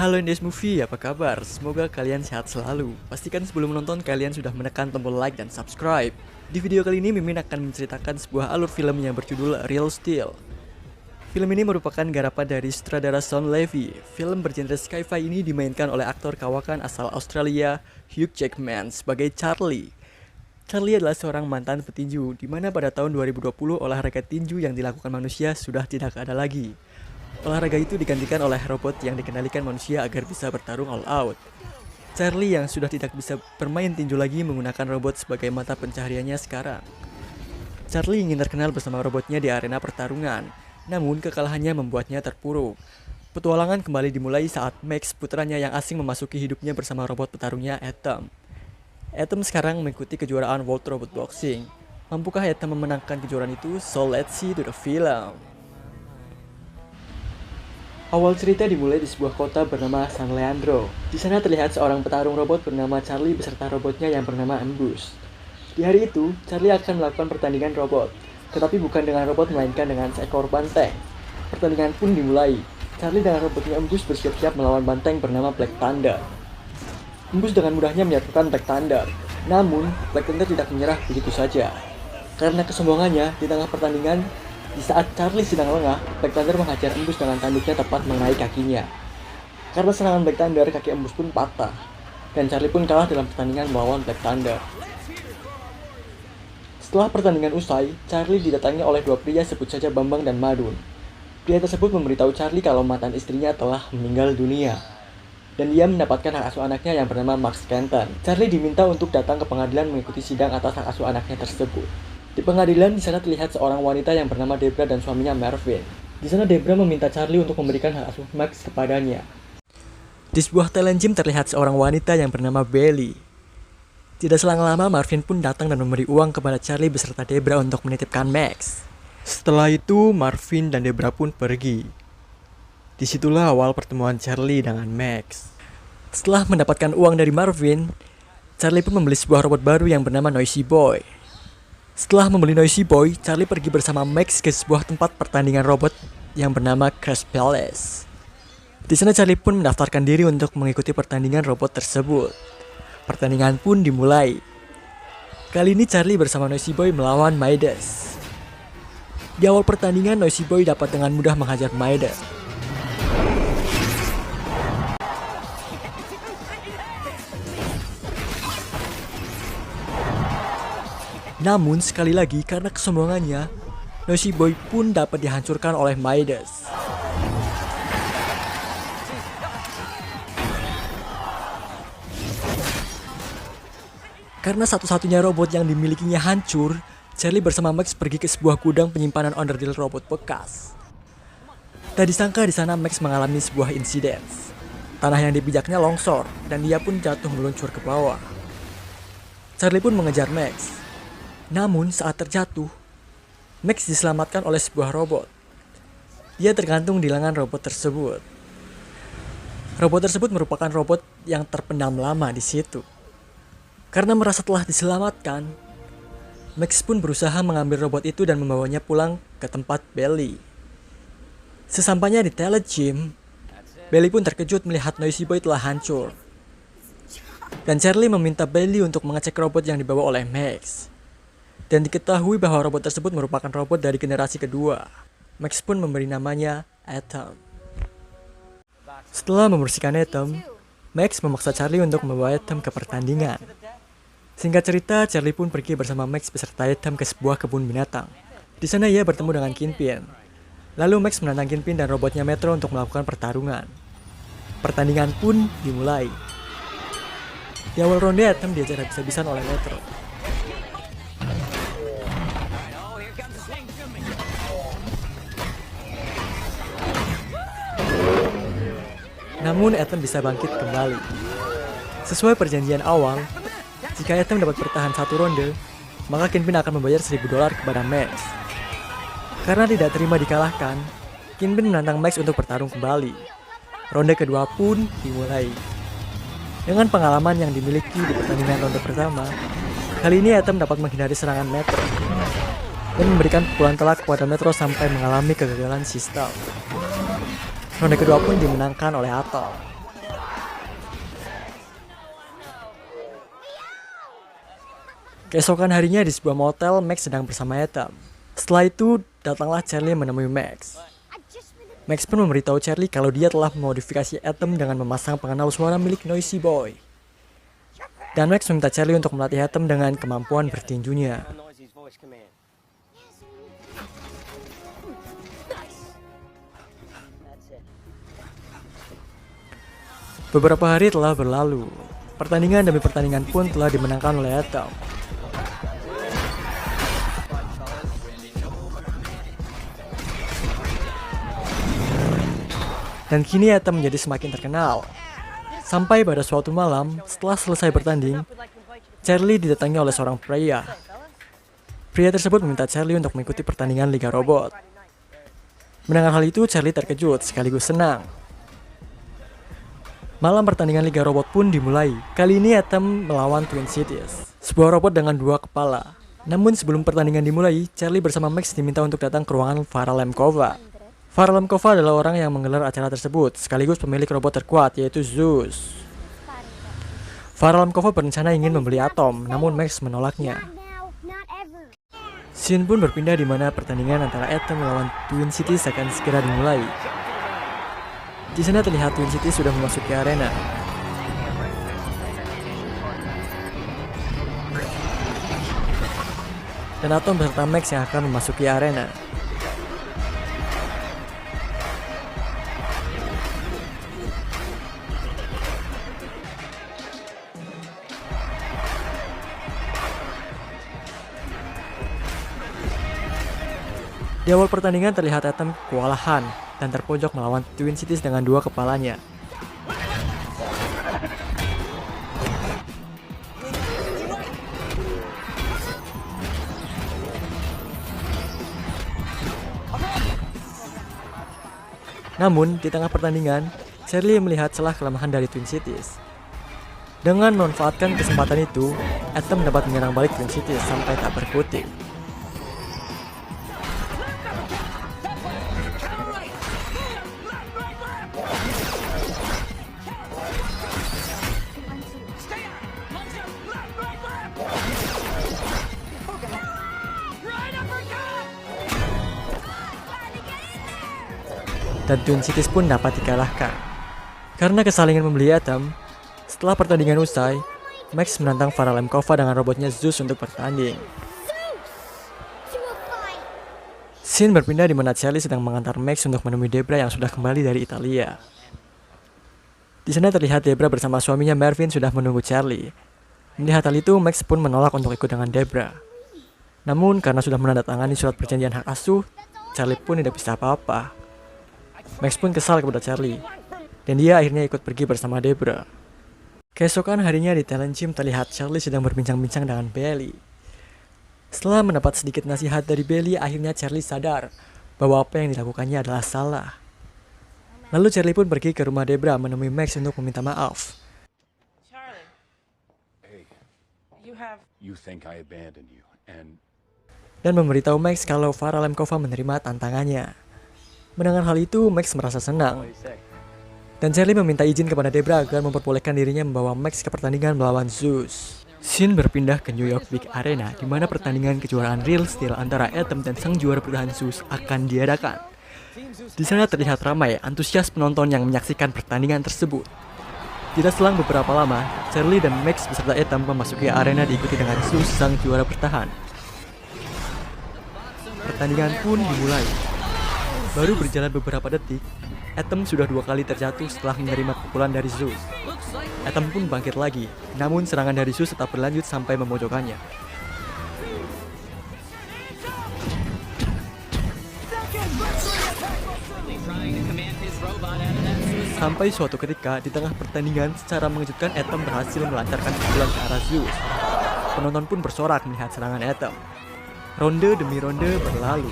Halo Indes Movie, apa kabar? Semoga kalian sehat selalu. Pastikan sebelum menonton kalian sudah menekan tombol like dan subscribe. Di video kali ini Mimin akan menceritakan sebuah alur film yang berjudul Real Steel. Film ini merupakan garapan dari sutradara Shawn Levy. Film bergenre sci-fi ini dimainkan oleh aktor kawakan asal Australia, Hugh Jackman sebagai Charlie. Charlie adalah seorang mantan petinju, di mana pada tahun 2020 olahraga tinju yang dilakukan manusia sudah tidak ada lagi. Olahraga itu digantikan oleh robot yang dikendalikan manusia agar bisa bertarung all out. Charlie yang sudah tidak bisa bermain tinju lagi menggunakan robot sebagai mata pencahariannya sekarang. Charlie ingin terkenal bersama robotnya di arena pertarungan, namun kekalahannya membuatnya terpuruk. Petualangan kembali dimulai saat Max, putranya yang asing, memasuki hidupnya bersama robot petarungnya Atom. Atom sekarang mengikuti kejuaraan World Robot Boxing. Mampukah Atom memenangkan kejuaraan itu? So let's see to the film. Awal cerita dimulai di sebuah kota bernama San Leandro. Di sana terlihat seorang petarung robot bernama Charlie beserta robotnya yang bernama Embus. Di hari itu, Charlie akan melakukan pertandingan robot, tetapi bukan dengan robot melainkan dengan seekor banteng. Pertandingan pun dimulai. Charlie dengan robotnya Embus bersiap-siap melawan banteng bernama Black Thunder. Embus dengan mudahnya menyatukan Black Thunder. Namun, Black Thunder tidak menyerah begitu saja. Karena kesombongannya, di tengah pertandingan, di saat Charlie sedang lengah, Black Thunder menghajar Embus dengan tanduknya tepat mengenai kakinya. Karena serangan Black Thunder, kaki Embus pun patah, dan Charlie pun kalah dalam pertandingan melawan Black Thunder. Setelah pertandingan usai, Charlie didatangi oleh dua pria, sebut saja Bambang dan Madun. Pria tersebut memberitahu Charlie kalau mantan istrinya telah meninggal dunia, dan ia mendapatkan hak asuh anaknya yang bernama Max Kenton. Charlie diminta untuk datang ke pengadilan mengikuti sidang atas hak asuh anaknya tersebut. Di pengadilan, di sana terlihat seorang wanita yang bernama Debra dan suaminya Marvin. Di sana Debra meminta Charlie untuk memberikan hak asuh Max kepadanya. Di sebuah talent gym terlihat seorang wanita yang bernama Belly. Tidak selang lama Marvin pun datang dan memberi uang kepada Charlie beserta Debra untuk menitipkan Max. Setelah itu Marvin dan Debra pun pergi. Disitulah awal pertemuan Charlie dengan Max. Setelah mendapatkan uang dari Marvin, Charlie pun membeli sebuah robot baru yang bernama Noisy Boy. Setelah membeli Noisy Boy, Charlie pergi bersama Max ke sebuah tempat pertandingan robot yang bernama Crash Palace. Di sana Charlie pun mendaftarkan diri untuk mengikuti pertandingan robot tersebut. Pertandingan pun dimulai. Kali ini Charlie bersama Noisy Boy melawan Midas. Di awal pertandingan, Noisy Boy dapat dengan mudah menghajar Midas. Namun sekali lagi karena kesombongannya, Noisy Boy pun dapat dihancurkan oleh Midas. Karena satu-satunya robot yang dimilikinya hancur, Charlie bersama Max pergi ke sebuah gudang penyimpanan onderdil robot bekas. Tak disangka di sana Max mengalami sebuah insiden. Tanah yang dipijaknya longsor dan dia pun jatuh meluncur ke bawah. Charlie pun mengejar Max. Namun saat terjatuh, Max diselamatkan oleh sebuah robot. Dia tergantung di lengan robot tersebut. Robot tersebut merupakan robot yang terpendam lama di situ. Karena merasa telah diselamatkan, Max pun berusaha mengambil robot itu dan membawanya pulang ke tempat Belly. Sesampainya di talent gym, Belly pun terkejut melihat Noisy Boy telah hancur. Dan Charlie meminta Belly untuk mengecek robot yang dibawa oleh Max. Dan diketahui bahwa robot tersebut merupakan robot dari generasi kedua. Max pun memberi namanya Atom. Setelah membersihkan Atom, Max memaksa Charlie untuk membawa Atom ke pertandingan. Singkat cerita, Charlie pun pergi bersama Max beserta Atom ke sebuah kebun binatang. Di sana ia bertemu dengan Kingpin. Lalu Max menantang Kingpin dan robotnya Metro untuk melakukan pertarungan. Pertandingan pun dimulai. Di awal ronde, Atom diajar habis-habisan oleh Metro. Namun Atom bisa bangkit kembali. Sesuai perjanjian awal, jika Atom dapat bertahan satu ronde, maka Kingpin akan membayar $1.000 kepada Max. Karena tidak terima dikalahkan, Kingpin menantang Max untuk bertarung kembali. Ronde kedua pun dimulai. Dengan pengalaman yang dimiliki di pertandingan ronde pertama, Kali ini Atom dapat menghindari serangan Metro dan memberikan pukulan telak kepada Metro sampai mengalami kegagalan sistem. Ronde kedua pun dimenangkan oleh Atom. Keesokan harinya di sebuah motel, Max sedang bersama Atom. Setelah itu, datanglah Charlie menemui Max. Max pun memberitahu Charlie kalau dia telah memodifikasi Atom dengan memasang pengenal suara milik Noisy Boy. Dan Max meminta Charlie untuk melatih Atom dengan kemampuan bertinjunya. Beberapa hari telah berlalu. Pertandingan demi pertandingan pun telah dimenangkan oleh Atom. Dan kini Atom menjadi semakin terkenal. Sampai pada suatu malam, setelah selesai bertanding, Charlie didatangi oleh seorang pria. Pria tersebut meminta Charlie untuk mengikuti pertandingan Liga Robot. Mendengar hal itu, Charlie terkejut sekaligus senang. Malam pertandingan Liga Robot pun dimulai. Kali ini Atom melawan Twin Cities, sebuah robot dengan 2 kepala. Namun sebelum pertandingan dimulai, Charlie bersama Max diminta untuk datang ke ruangan Farah Lemkova. Farah Lemkova adalah orang yang menggelar acara tersebut, sekaligus pemilik robot terkuat yaitu Zeus. Farah Lemkova berencana ingin membeli Atom, namun Max menolaknya. Scene pun berpindah di mana pertandingan antara Atom melawan Twin Cities akan segera dimulai. Di sana terlihat Twin Cities sudah memasuki arena. Dan Atom beserta Max yang akan memasuki arena. Di awal pertandingan terlihat Atom kewalahan dan terpojok melawan Twin Cities dengan 2 kepalanya. Namun, di tengah pertandingan, Charlie melihat celah kelemahan dari Twin Cities. Dengan memanfaatkan kesempatan itu, Atom dapat menyerang balik Twin Cities sampai tak berkutik. Dan Twin Cities pun dapat dikalahkan. Karena kesalahan membeli Atom, setelah pertandingan usai, Max menantang Farah Lemkova dengan robotnya Zeus untuk bertanding. Scene berpindah di mana Charlie sedang mengantar Max untuk menemui Debra yang sudah kembali dari Italia. Di sana terlihat Debra bersama suaminya Marvin sudah menunggu Charlie. Melihat hal itu, Max pun menolak untuk ikut dengan Debra. Namun karena sudah menandatangani surat perjanjian hak asuh, Charlie pun tidak bisa apa-apa. Max pun kesal kepada Charlie, dan dia akhirnya ikut pergi bersama Debra. Keesokan harinya di talent gym terlihat Charlie sedang berbincang-bincang dengan Belly. Setelah mendapat sedikit nasihat dari Belly, akhirnya Charlie sadar bahwa apa yang dilakukannya adalah salah. Lalu Charlie pun pergi ke rumah Debra menemui Max untuk meminta maaf. Dan memberitahu Max kalau Farah Lemkova menerima tantangannya. Mendengar hal itu, Max merasa senang. Dan Charlie meminta izin kepada Debra agar memperbolehkan dirinya membawa Max ke pertandingan melawan Zeus. Scene berpindah ke New York Big Arena, di mana pertandingan kejuaraan Real Steel antara Atom dan sang juara bertahan Zeus akan diadakan. Di sana terlihat ramai antusias penonton yang menyaksikan pertandingan tersebut. Tidak selang beberapa lama, Charlie dan Max beserta Atom memasuki arena diikuti dengan Zeus sang juara bertahan. Pertandingan pun dimulai. Baru berjalan beberapa detik, Atom sudah 2 kali terjatuh setelah menerima pukulan dari Zeus. Atom pun bangkit lagi, namun serangan dari Zeus tetap berlanjut sampai memojokkannya. Sampai suatu ketika, di tengah pertandingan, secara mengejutkan Atom berhasil melancarkan pukulan ke arah Zeus. Penonton pun bersorak melihat serangan Atom. Ronde demi ronde berlalu.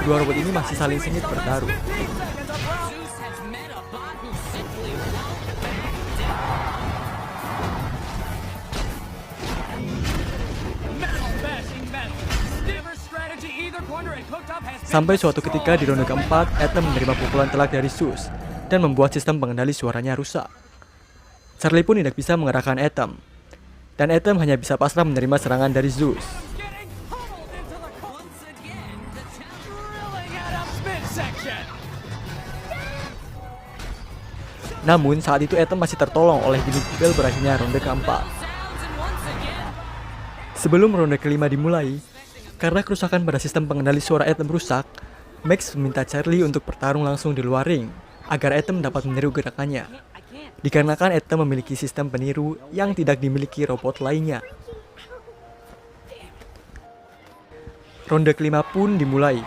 Dua robot ini masih saling sengit bertaruh. Sampai suatu ketika di ronde keempat, Atom menerima pukulan telak dari Zeus dan membuat sistem pengendali suaranya rusak. Charlie pun tidak bisa mengerahkan Atom, dan Atom hanya bisa pasrah menerima serangan dari Zeus. Namun saat itu Atom masih tertolong oleh gimmick bel berakhirnya ronde keempat. Sebelum ronde kelima dimulai, karena kerusakan pada sistem pengendali suara Atom rusak, Max meminta Charlie untuk bertarung langsung di luar ring agar Atom dapat meniru gerakannya. Dikarenakan Atom memiliki sistem peniru yang tidak dimiliki robot lainnya. Ronde kelima pun dimulai.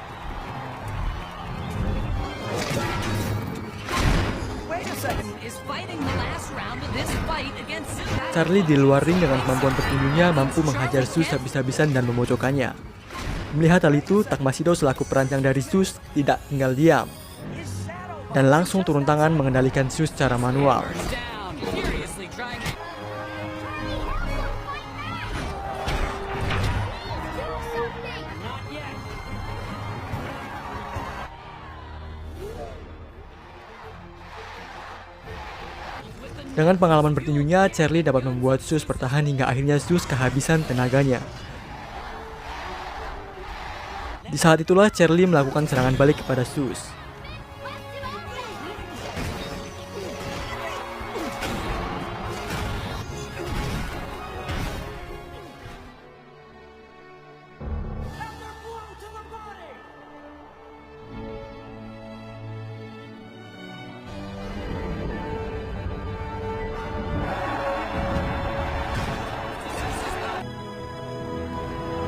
Charlie di luar ring dengan kemampuan petinjunya mampu menghajar Zeus habis-habisan dan memojokkannya. Melihat hal itu, Takmasido selaku perancang dari Zeus tidak tinggal diam dan langsung turun tangan mengendalikan Zeus secara manual. Dengan pengalaman bertinjunya, Charlie dapat membuat Zeus bertahan hingga akhirnya Zeus kehabisan tenaganya. Di saat itulah Charlie melakukan serangan balik kepada Zeus.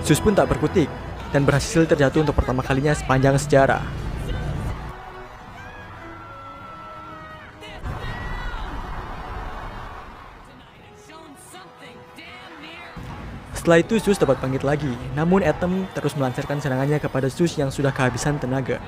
Zeus pun tak berkutik dan berhasil terjatuh untuk pertama kalinya sepanjang sejarah. Setelah itu Zeus dapat bangkit lagi, namun Atom terus melancarkan serangannya kepada Zeus yang sudah kehabisan tenaga.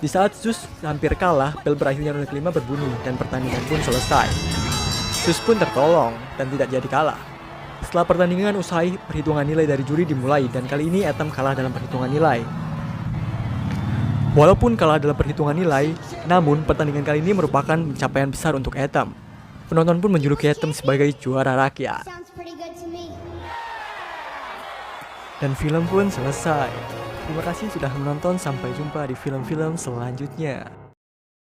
Di saat Zeus hampir kalah, bel berakhirnya ronde kelima berbunyi dan pertandingan pun selesai. Zeus pun tertolong dan tidak jadi kalah. Setelah pertandingan usai, perhitungan nilai dari juri dimulai dan kali ini Atom kalah dalam perhitungan nilai. Walaupun kalah dalam perhitungan nilai, namun pertandingan kali ini merupakan pencapaian besar untuk Atom. Penonton pun menjuluki Atom sebagai juara rakyat. Dan film pun selesai. Terima kasih sudah menonton, sampai jumpa di film-film selanjutnya.